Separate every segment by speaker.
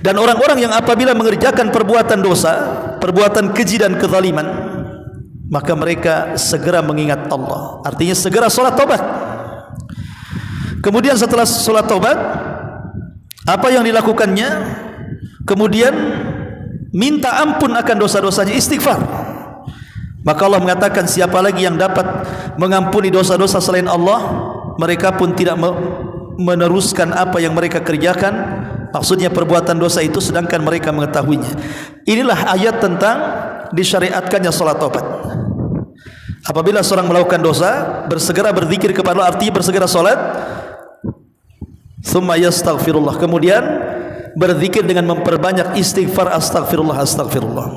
Speaker 1: Dan orang-orang yang apabila mengerjakan perbuatan dosa, perbuatan keji dan kezaliman, maka mereka segera mengingat Allah. Artinya segera solat taubat. Kemudian setelah solat taubat, apa yang dilakukannya? Kemudian minta ampun akan dosa-dosanya, istighfar. Maka Allah mengatakan, siapa lagi yang dapat mengampuni dosa-dosa selain Allah? Mereka pun tidak meneruskan apa yang mereka kerjakan, maksudnya perbuatan dosa itu, sedangkan mereka mengetahuinya. Inilah ayat tentang disyariatkannya salat taubat. Apabila seorang melakukan dosa, bersegera berzikir kepada Allah, artinya bersegera salat, tsumma yastaghfirullah, kemudian berzikir dengan memperbanyak istighfar, astaghfirullah, astaghfirullah.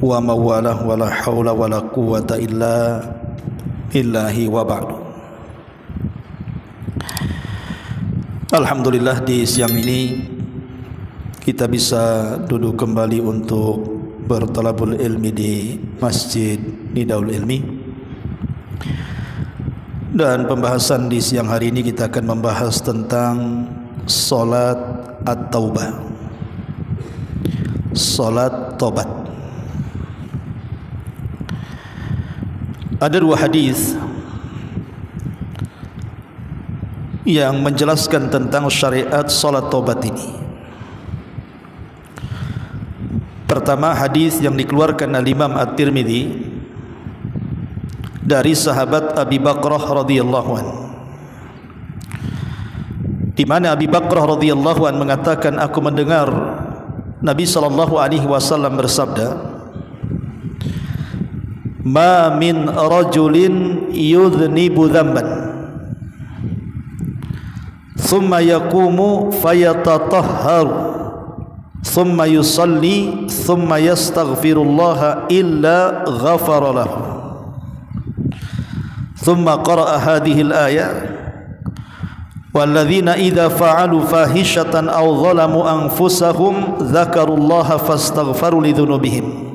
Speaker 1: Wa mawalah wala haula wala quwwata illa billahi wa ba'du. Alhamdulillah, di siang ini kita bisa duduk kembali untuk bertalabul ilmi di Masjid Nidaul Ilmi. Dan pembahasan di siang hari ini kita akan membahas tentang salat at-taubah, salat taubat. Ada dua hadis yang menjelaskan tentang syariat salat taubat ini. Pertama, hadis yang dikeluarkan oleh Imam At-Tirmidzi dari sahabat Abi Bakrah radhiyallahu anhu, di mana Abi Bakrah radhiyallahu anhu mengatakan, aku mendengar Nabi sallallahu alaihi wasallam bersabda, ma min rajulin yudhnibu dhanban thumma yaqumu fayatatahharu thumma yusalli thumma yastaghfirullaha illa ghafara lahu. Thumma qara'a hadhihi al-ayah, walladzina idza fa'alu fahishatan aw zalamu anfusahum dzakarullaha fastaghfaru lidzunubihim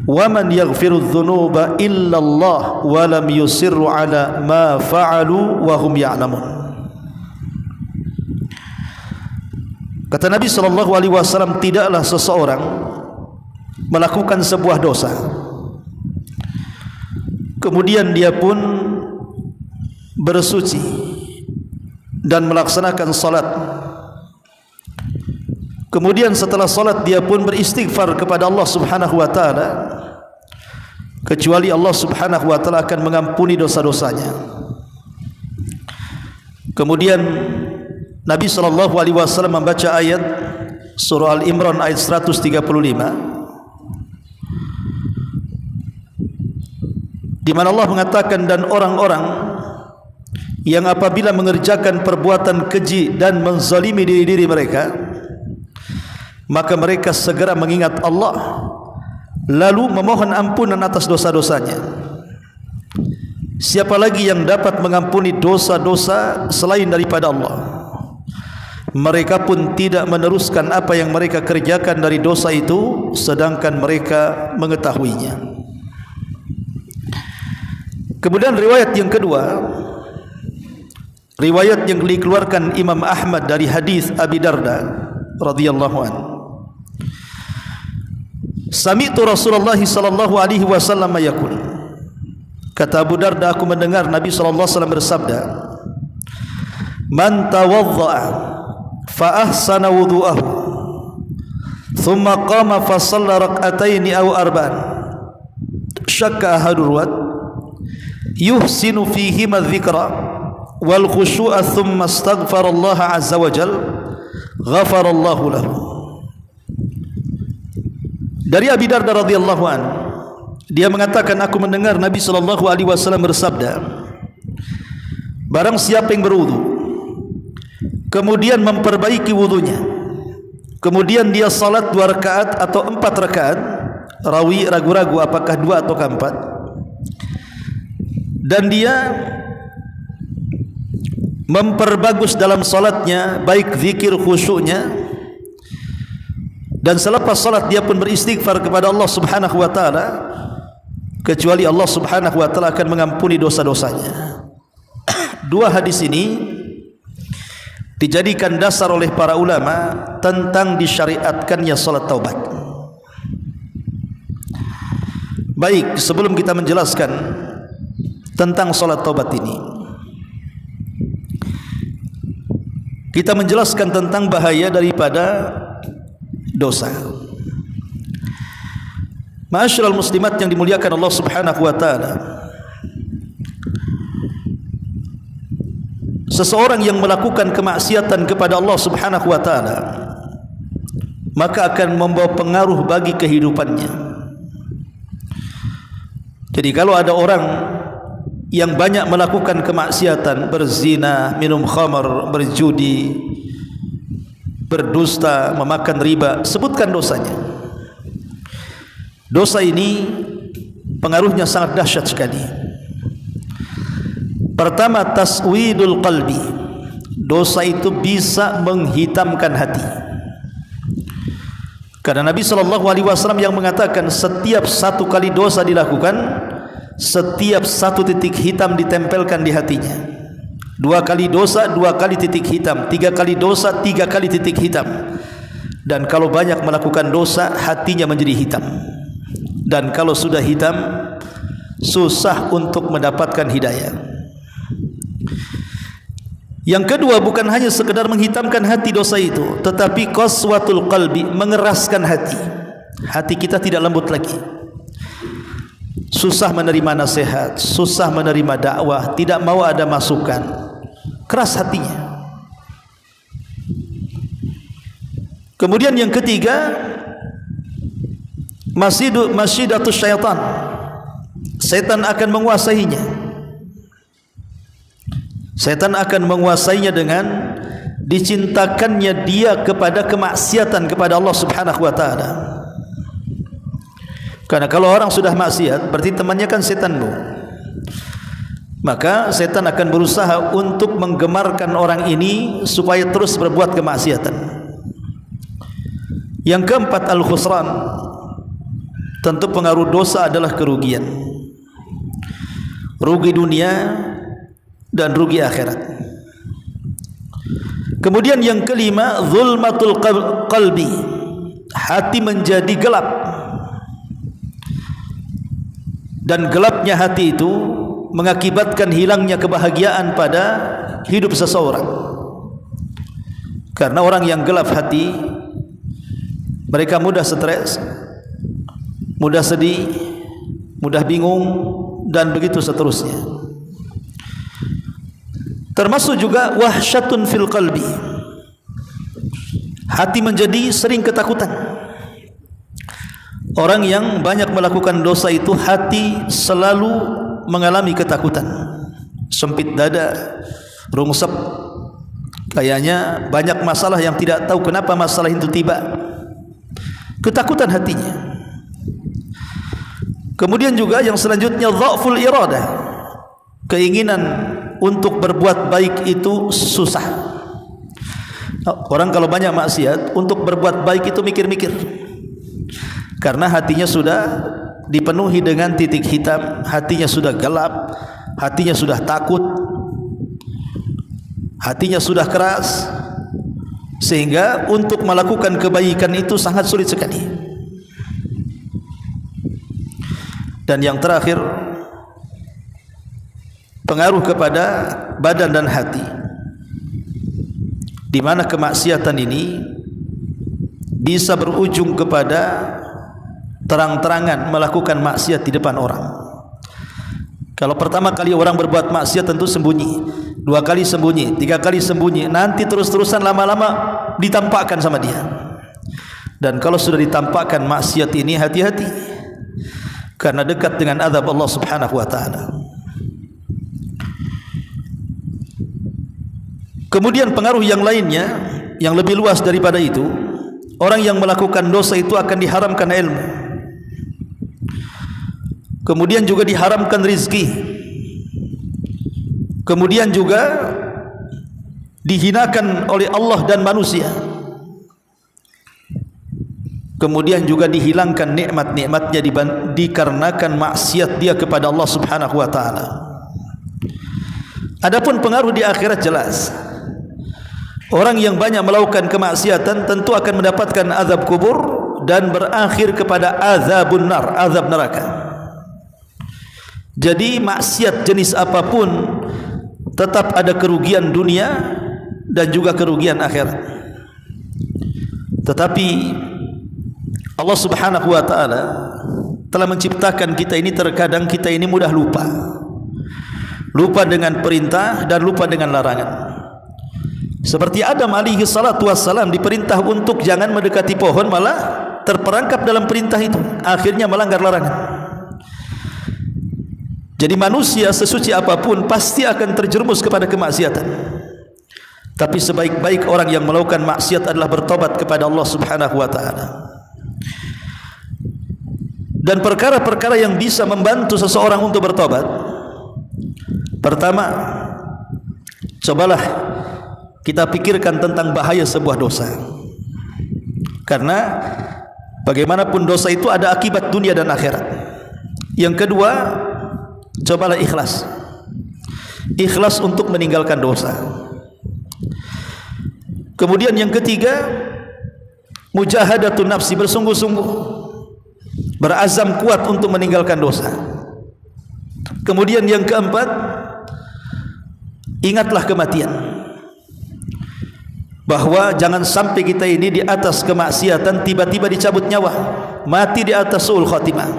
Speaker 1: wa man yaghfiru dzunuba illa Allah wa lam yusirru ala ma fa'alu wa hum ya'lamun. Kata Nabi sallallahu alaihi wasallam, tidaklah seseorang melakukan sebuah dosa kemudian dia pun bersuci dan melaksanakan salat, kemudian setelah salat dia pun beristighfar kepada Allah Subhanahu wa taala, kecuali Allah Subhanahu wa taala akan mengampuni dosa-dosanya. Kemudian Nabi sallallahu alaihi wasallam membaca ayat surah Al-Imran ayat 135, di mana Allah mengatakan, dan orang-orang yang apabila mengerjakan perbuatan keji dan menzalimi diri-diri mereka, maka mereka segera mengingat Allah lalu memohon ampunan atas dosa-dosanya. Siapa lagi yang dapat mengampuni dosa-dosa selain daripada Allah? Mereka pun tidak meneruskan apa yang mereka kerjakan dari dosa itu, sedangkan mereka mengetahuinya. Kemudian riwayat yang kedua, riwayat yang dikeluarkan Imam Ahmad dari hadis Abi Darda radhiyallahu anhu, sami'tu Rasulullah sallallahu alaihi wasallam yaqul, kata Abu Darda, aku mendengar Nabi sallallahu alaihi wasallam bersabda, man tawaddaa fa ahsana wudu'ahu thumma qama fa shalla rak'ataini aw arba'an syakka ahadur ruwat yuhsinu fihima dzikra wal khushu'a thumma astaghfara Allah azza wa jalla ghafara Allah lahu. Dari Abi Darda radhiyallahu anhu, dia mengatakan, aku mendengar Nabi sallallahu alaihi wasallam bersabda, barang siapa yang berwudu kemudian memperbaiki wudunya, kemudian dia salat 2 rakaat atau 4 rakaat, rawi ragu-ragu apakah 2 atau 4, dan dia memperbagus dalam salatnya, baik zikir khusyuknya, dan selepas salat dia pun beristighfar kepada Allah Subhanahu wa taala, kecuali Allah Subhanahu wa taala akan mengampuni dosa-dosanya. Dua hadis ini dijadikan dasar oleh para ulama tentang disyariatkannya salat taubat. Baik, sebelum kita menjelaskan tentang salat taubat ini, kita menjelaskan tentang bahaya daripada dosa. Ma'asyiral muslimat yang dimuliakan Allah Subhanahu wa taala, seseorang yang melakukan kemaksiatan kepada Allah Subhanahu wa taala maka akan membawa pengaruh bagi kehidupannya. Jadi kalau ada orang yang banyak melakukan kemaksiatan, berzina, minum khamar, berjudi, berdusta, memakan riba, sebutkan dosanya. Dosa ini pengaruhnya sangat dahsyat sekali. Pertama, taswidul qalbi. Dosa itu bisa menghitamkan hati. Karena Nabi SAW yang mengatakan setiap satu kali dosa dilakukan, setiap satu titik hitam ditempelkan di hatinya. 2 kali dosa, 2 kali titik hitam. 3 kali dosa, 3 kali titik hitam. Dan kalau banyak melakukan dosa, hatinya menjadi hitam. Dan kalau sudah hitam, susah untuk mendapatkan hidayah. Yang kedua, bukan hanya sekedar menghitamkan hati dosa itu, tetapi qaswatul qalbi, mengeraskan hati. Hati kita tidak lembut lagi, susah menerima nasihat, susah menerima dakwah, tidak mau ada masukan, keras hatinya. Kemudian yang ketiga, masyidatus syaitan. Setan akan menguasainya. Setan akan menguasainya dengan dicintakannya dia kepada kemaksiatan kepada Allah Subhanahu wa taala. Karena kalau orang sudah maksiat, berarti temannya kan setanmu. Maka setan akan berusaha untuk menggemarkan orang ini supaya terus berbuat kemaksiatan. Yang keempat, al-khusran. Tentu pengaruh dosa adalah kerugian. Rugi dunia dan rugi akhirat. Kemudian yang kelima, zulmatul qalbi. Hati menjadi gelap. Dan gelapnya hati itu mengakibatkan hilangnya kebahagiaan pada hidup seseorang. Karena orang yang gelap hati, mereka mudah stres, mudah sedih, mudah bingung, dan begitu seterusnya. Termasuk juga wahsyatun fil qalbi. Hati menjadi sering ketakutan. Orang yang banyak melakukan dosa itu hati selalu mengalami ketakutan. Sempit dada, rungsep. Kayaknya banyak masalah yang tidak tahu kenapa masalah itu tiba. Ketakutan hatinya. Kemudian juga yang selanjutnya, dha'ful iradah. Keinginan untuk berbuat baik itu susah. Orang kalau banyak maksiat, untuk berbuat baik itu mikir-mikir. Karena hatinya sudah dipenuhi dengan titik hitam, hatinya sudah gelap, hatinya sudah takut, hatinya sudah keras, sehingga untuk melakukan kebaikan itu sangat sulit sekali. Dan yang terakhir, pengaruh kepada badan dan hati, di mana kemaksiatan ini bisa berujung kepada terang-terangan melakukan maksiat di depan orang. Kalau pertama kali orang berbuat maksiat tentu sembunyi, 2 kali sembunyi, 3 kali sembunyi, nanti terus-terusan lama-lama ditampakkan sama dia. Dan kalau sudah ditampakkan maksiat ini, hati-hati, karena dekat dengan azab Allah Subhanahu wa taala. Kemudian pengaruh yang lainnya yang lebih luas daripada itu, orang yang melakukan dosa itu akan diharamkan ilmu. Kemudian juga diharamkan rizki. Kemudian juga dihinakan oleh Allah dan manusia, kemudian juga dihilangkan nikmat-nikmatnya dikarenakan maksiat dia kepada Allah Subhanahu wa taala. Adapun pengaruh di akhirat jelas. Orang yang banyak melakukan kemaksiatan tentu akan mendapatkan azab kubur dan berakhir kepada azabun nar, azab neraka. Jadi maksiat jenis apapun tetap ada kerugian dunia dan juga kerugian akhirat. Tetapi Allah Subhanahu wa taala telah menciptakan kita ini, terkadang kita ini mudah lupa. Lupa dengan perintah dan lupa dengan larangan. Seperti Adam alaihi salatu wassalam diperintah untuk jangan mendekati pohon, malah terperangkap dalam perintah itu, akhirnya melanggar larangan. Jadi manusia sesuci apapun pasti akan terjerumus kepada kemaksiatan. Tapi sebaik-baik orang yang melakukan maksiat adalah bertobat kepada Allah Subhanahu wa taala. Dan perkara-perkara yang bisa membantu seseorang untuk bertobat, pertama, cobalah kita pikirkan tentang bahaya sebuah dosa. Karena bagaimanapun dosa itu ada akibat dunia dan akhirat. Yang kedua, cobalah ikhlas. Ikhlas untuk meninggalkan dosa. Kemudian yang ketiga, mujahadatun nafsi, bersungguh-sungguh, berazam kuat untuk meninggalkan dosa. Kemudian yang keempat, ingatlah kematian, bahwa jangan sampai kita ini di atas kemaksiatan tiba-tiba dicabut nyawa, mati di atas su'ul khatimah.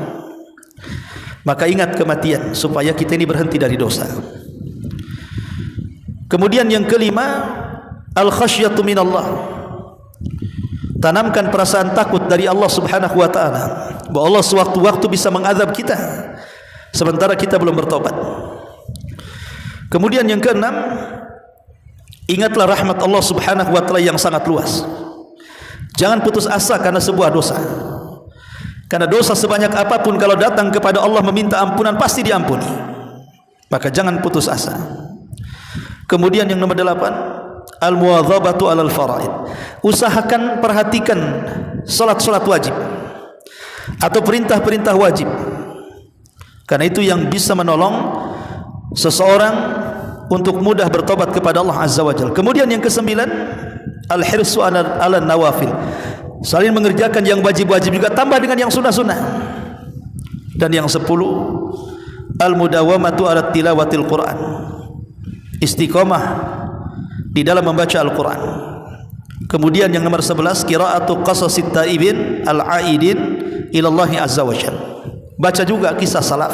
Speaker 1: Maka ingat kematian supaya kita ini berhenti dari dosa. Kemudian yang kelima, al-khasyatu minallah, tanamkan perasaan takut dari Allah Subhanahu wa taala, bahwa Allah sewaktu-waktu bisa mengazab kita sementara kita belum bertobat. Kemudian yang keenam, ingatlah rahmat Allah Subhanahu wa taala yang sangat luas. Jangan putus asa karena sebuah dosa. Karena dosa sebanyak apapun kalau datang kepada Allah meminta ampunan pasti diampuni. Maka jangan putus asa. Kemudian yang nomor 8, al-muwadhabatu 'alal faraid. Usahakan perhatikan salat-salat wajib atau perintah-perintah wajib. Karena itu yang bisa menolong seseorang untuk mudah bertobat kepada Allah Azza wa Jalla. Kemudian yang kesembilan, al-hirsu 'ala nawafil. Saling mengerjakan yang wajib-wajib juga tambah dengan yang sunnah-sunnah. Dan yang 10, al-mudawamatu 'ala tilawatil Quran. Istiqamah di dalam membaca Al-Quran. Kemudian yang nomor 11, qira'atu qasasit taibin al-aidin ila Allah Azza wa Jalla. Baca juga kisah salaf,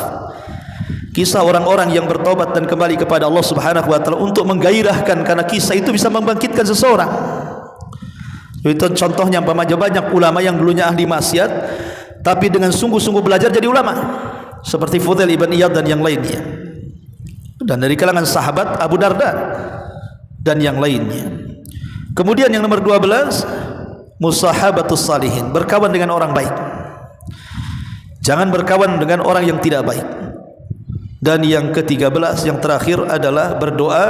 Speaker 1: kisah orang-orang yang bertobat dan kembali kepada Allah Subhanahu wa taala, untuk menggairahkan, karena kisah itu bisa membangkitkan seseorang. Itu contohnya banyak ulama yang dulunya ahli maksiat tapi dengan sungguh-sungguh belajar jadi ulama, seperti Fudail ibn Iyad dan yang lainnya. Dan dari kalangan sahabat Abu Darda dan yang lainnya. Kemudian yang nomor 12, musahabatus salihin, berkawan dengan orang baik. Jangan berkawan dengan orang yang tidak baik. Dan yang ke-13, yang terakhir adalah berdoa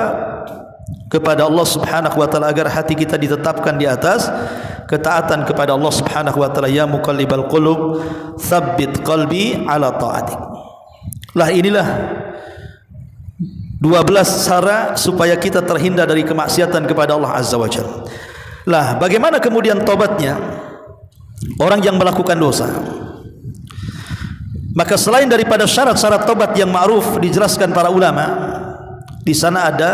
Speaker 1: kepada Allah Subhanahu wa taala agar hati kita ditetapkan di atas ketaatan kepada Allah Subhanahu wa taala. Ya muqallibal qulub, tsabbit qalbi ala ta'atik. Lah inilah 12 cara supaya kita terhindar dari kemaksiatan kepada Allah Azza wa Jalla. Lah, bagaimana kemudian tobatnya orang yang melakukan dosa? Maka selain daripada syarat-syarat tobat yang ma'ruf dijelaskan para ulama, di sana ada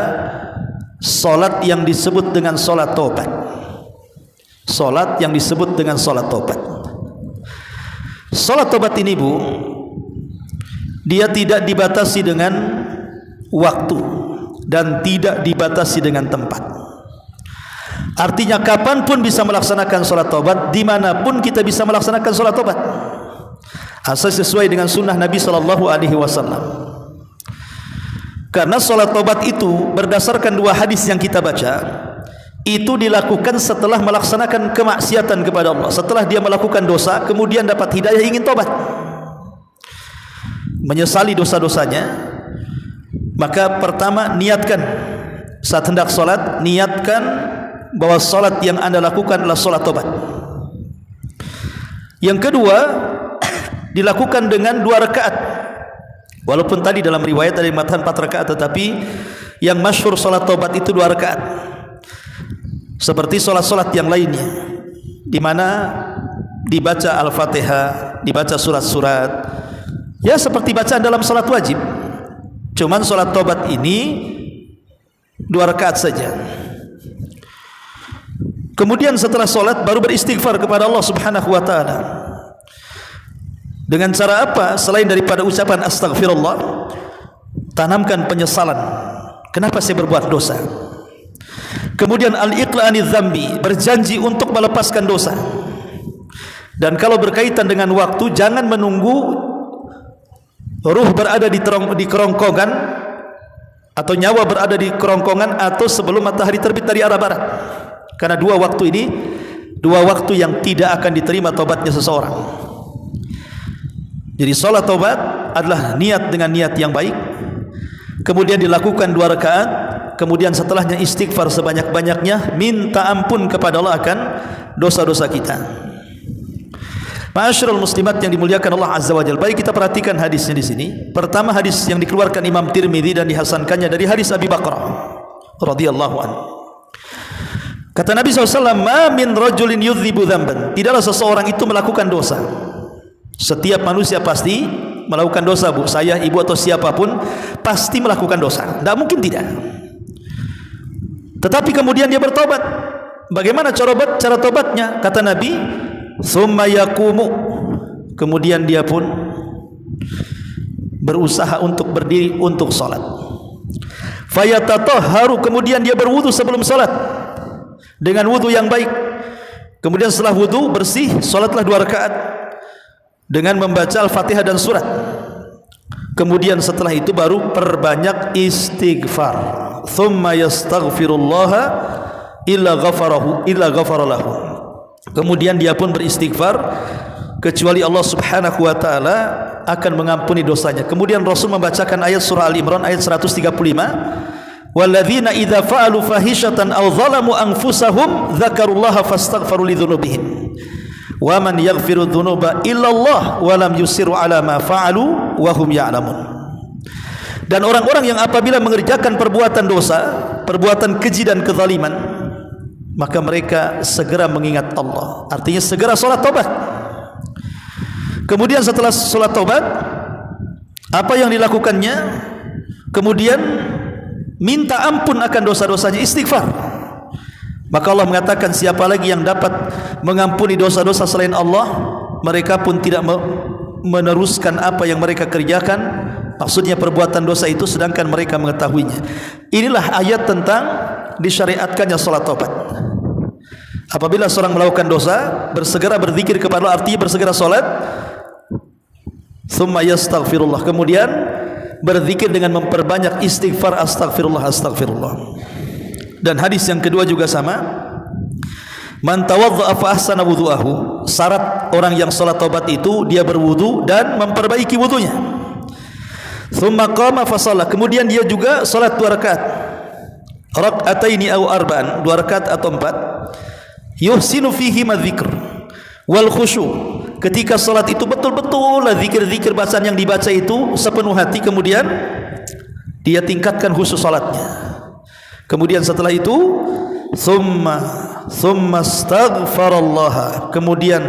Speaker 1: salat yang disebut dengan salat tobat. Salat yang disebut dengan salat tobat. Salat tobat ini, Bu, dia tidak dibatasi dengan waktu dan tidak dibatasi dengan tempat. Artinya kapanpun bisa melaksanakan salat tobat, dimanapun kita bisa melaksanakan salat tobat, asal sesuai dengan sunnah Nabi SAW. Karena salat tobat itu berdasarkan 2 hadis yang kita baca, itu dilakukan setelah melaksanakan kemaksiatan kepada Allah. Setelah dia melakukan dosa, kemudian dapat hidayah, ingin tobat, menyesali dosa-dosanya, maka pertama niatkan saat hendak solat, niatkan bahwa solat yang anda lakukan adalah solat tobat. Yang kedua, dilakukan dengan 2 rakaat. Walaupun tadi dalam riwayat ada yang mengatakan 4 rakaat, tetapi yang masyhur solat tobat itu 2 rakaat. Seperti solat-solat yang lainnya, di mana dibaca Al-Fatihah, dibaca surat-surat, ya seperti bacaan dalam solat wajib. Cuman solat tobat ini 2 rakaat saja. Kemudian setelah solat baru beristighfar kepada Allah Subhanahu wa taala. Dengan cara apa? Selain daripada ucapan astaghfirullah, tanamkan penyesalan. Kenapa saya berbuat dosa? Kemudian al-iqla'aniz dzambi, berjanji untuk melepaskan dosa. Dan kalau berkaitan dengan waktu, jangan menunggu ruh berada di kerongkongan atau nyawa berada di kerongkongan atau sebelum matahari terbit dari arah barat. Karena 2 waktu ini 2 waktu yang tidak akan diterima taubatnya seseorang. Jadi salat taubat adalah niat dengan niat yang baik, kemudian dilakukan 2 rakaat, kemudian setelahnya istighfar sebanyak-banyaknya, minta ampun kepada Allah akan dosa-dosa kita. Ma'asyiral muslimat yang dimuliakan Allah Azza wa Jalla. Baik, kita perhatikan hadisnya di sini. Pertama, hadis yang dikeluarkan Imam Tirmidzi dan dihasankannya dari hadis Abi Bakrah radhiyallahu anhu. Kata Nabi SAW, ma min rajulin yudhibu dzamban, tidaklah seseorang itu melakukan dosa. Setiap manusia pasti melakukan dosa, Bu. Saya, ibu atau siapapun pasti melakukan dosa, tidak mungkin tidak. Tetapi kemudian dia bertobat. Bagaimana cara tobatnya? Kata Nabi, summa yaqumu, kemudian dia pun berusaha untuk berdiri untuk salat. Fayatatahharu, kemudian dia berwudu sebelum salat dengan wudu yang baik. Kemudian setelah wudu bersih, salatlah 2 rakaat dengan membaca Al-Fatihah dan surat. Kemudian setelah itu baru perbanyak istighfar. Thumma yastaghfirullaha illa ghafaralahu. Kemudian dia pun beristighfar, kecuali Allah Subhanahu wa taala akan mengampuni dosanya. Kemudian Rasul membacakan ayat surah Al-Imran ayat 135. Walladzina idza fa'alu fahishatan aw zalamu anfusahum dzakarullaha fastaghfaru lidzunubihim wa man yaghfiru dzunuba illallah wa lam yusiru ala ma fa'alu wa hum ya'lamun. Dan orang-orang yang apabila mengerjakan perbuatan dosa, perbuatan keji dan kezaliman, maka mereka segera mengingat Allah, artinya segera salat taubat. Kemudian setelah salat taubat, apa yang dilakukannya? Kemudian minta ampun akan dosa-dosanya, istighfar. Maka Allah mengatakan, siapa lagi yang dapat mengampuni dosa-dosa selain Allah? Mereka pun tidak meneruskan apa yang mereka kerjakan, maksudnya perbuatan dosa itu, sedangkan mereka mengetahuinya. Inilah ayat tentang disyariatkannya salat taubat. Apabila seorang melakukan dosa, bersegera berzikir kepada Allah, artinya bersegera salat. Tsumma yastaghfirullah, kemudian berzikir dengan memperbanyak istighfar, astagfirullah, astagfirullah. Dan hadis yang kedua juga sama. Man tawadda'a fa ahsana wudhu'ahu, syarat orang yang salat taubat itu dia berwudu dan memperbaiki wudunya. Tsumma qama fa shalla, kemudian dia juga salat 2 rakaat. Rak'ataini aw arba'an, 2 rakaat atau 4. Yuhsinu fihi madzikr wal khusyu', ketika salat itu betul-betul zikir-zikir bacaan yang dibaca itu sepenuh hati, kemudian dia tingkatkan khusyuk salatnya. Kemudian setelah itu summa astaghfarallah, kemudian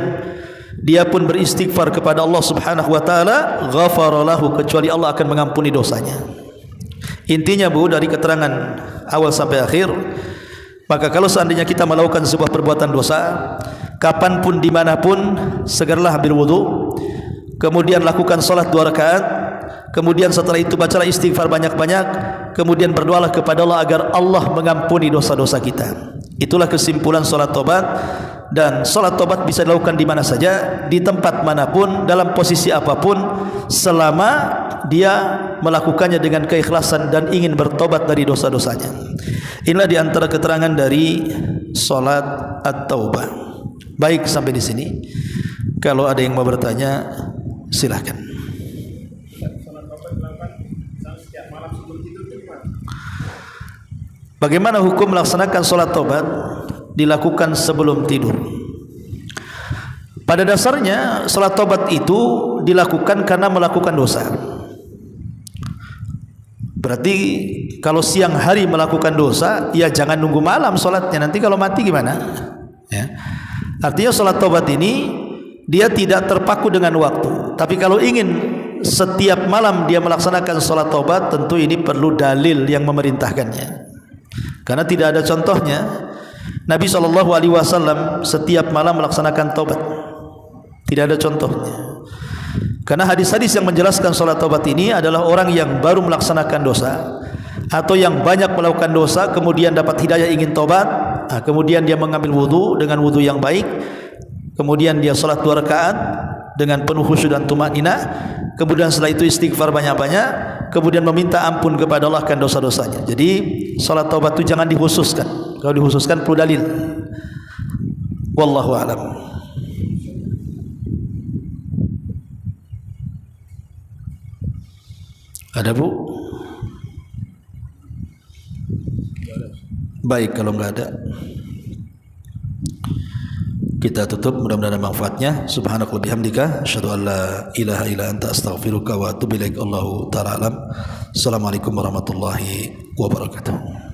Speaker 1: dia pun beristighfar kepada Allah Subhanahu wa taala, ghafaralahu, kecuali Allah akan mengampuni dosanya. Intinya, Bu, dari keterangan awal sampai akhir, maka kalau seandainya kita melakukan sebuah perbuatan dosa, kapanpun dimanapun, segeralah berwudu, kemudian lakukan salat 2 rakaat, kemudian setelah itu bacalah istighfar banyak-banyak, kemudian berdoalah kepada Allah agar Allah mengampuni dosa-dosa kita. Itulah kesimpulan salat tobat. Dan salat tobat bisa dilakukan di mana saja, di tempat manapun, dalam posisi apapun, selama dia melakukannya dengan keikhlasan dan ingin bertobat dari dosa-dosanya. Inilah di antara keterangan dari salat at-taubah. Baik, sampai di sini. Kalau ada yang mau bertanya, silahkan. Bagaimana hukum melaksanakan solat taubat dilakukan sebelum tidur? Pada dasarnya solat taubat itu dilakukan karena melakukan dosa. Berarti kalau siang hari melakukan dosa, ya jangan nunggu malam solatnya, nanti kalau mati gimana? Ya. Artinya solat taubat ini dia tidak terpaku dengan waktu. Tapi kalau ingin setiap malam dia melaksanakan solat taubat, tentu ini perlu dalil yang memerintahkannya. Karena tidak ada contohnya Nabi SAW setiap malam melaksanakan taubat. Tidak ada contohnya. Karena hadis-hadis yang menjelaskan solat taubat ini adalah orang yang baru melaksanakan dosa atau yang banyak melakukan dosa kemudian dapat hidayah ingin taubat, kemudian dia mengambil wudu dengan wudu yang baik, kemudian dia solat 2 rakaat dengan penuh khusyuk dan tumakninah, kemudian setelah itu istighfar banyak-banyak, kemudian meminta ampun kepada Allah akan dosa-dosanya. Jadi solat taubat itu jangan dikhususkan. Kalau dikhususkan perlu dalil. Wallahu a'lam. Ada Bu? Baik, kalau enggak ada kita tutup. Mudah-mudahan ada manfaatnya. Subhanakallahumma bihamdika asyhadu an la ilaha illa anta astaghfiruka wa atubu ilaik. Allahu ta'ala alam. Assalamualaikum warahmatullahi wabarakatuh.